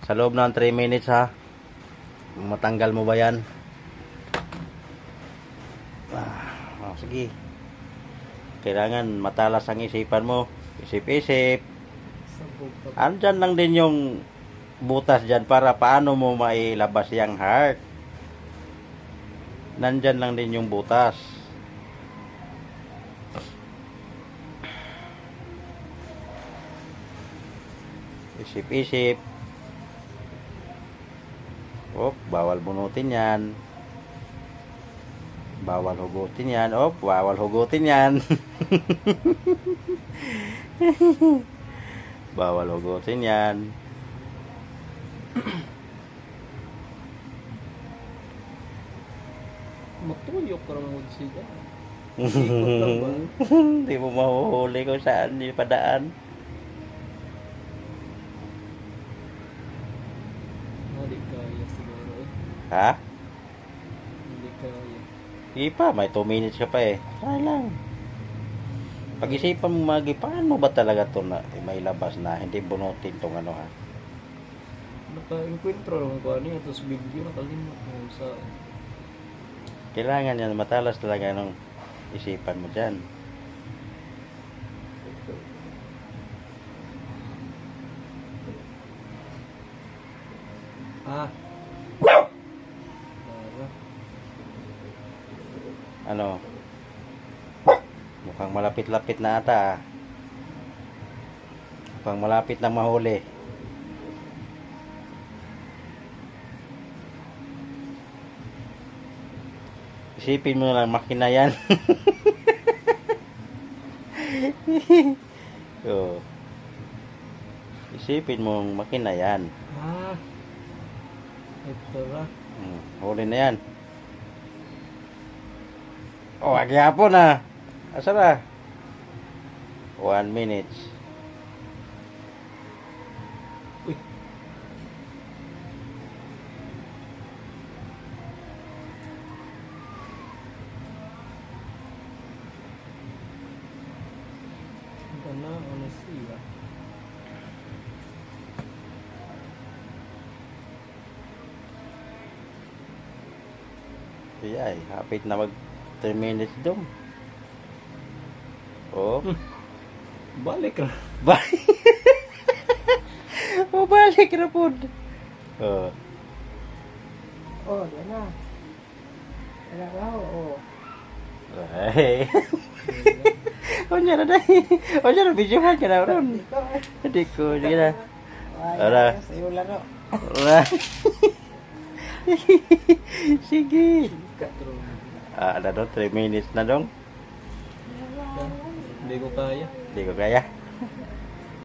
Sa loob ng 3 minutes ha. Matanggal mo ba yan? Sige. Kailangan matalas ang isipan mo. Isip-isip. Andyan lang din yung butas dyan para paano mo mailabas yung heart. Nandyan lang din yung butas. Isip-isip. Bawal bunutin yan. Bawal hugutin yan. Bawal hugutin yan. Bawal hugutin yan. Matuyok ka naman siya. Hindi mo mahuhuli kung saan yung padaan. Hindi kaya siguro eh. Ha? Hindi kaya. Ipa, may 2 minutes ka pa eh. Kaya lang. Pag-isipan mo magi, paano ba talaga ito na may labas na hindi bunutin itong ano ha? Naka-encuentro naman ko ano yun. Tapos video nakalimot mo sa... Kailangan yan, matalas talaga ng isipan mo dyan. Ano? Mukhang malapit-lapit na ata. Mukhang malapit na mahuli. Isipin mo lang makina yan. Isipin mo makina yan. Ito ba? Huli na yan. Agyapon na. Asa na? 1 minute. Uy. Ito na, ano siya? Ay, hapit na mag 3 minutes dong. Balik na. Balik na po. Yan na. Yan na raw, Ay. Onya na dai. Onya na video ka na ron. Hindi ko, sige na. Ara. Sa'yo laro. Sige. Ano daw, 3 minutes na dong. Hindi ko kaya. Hindi ko kaya.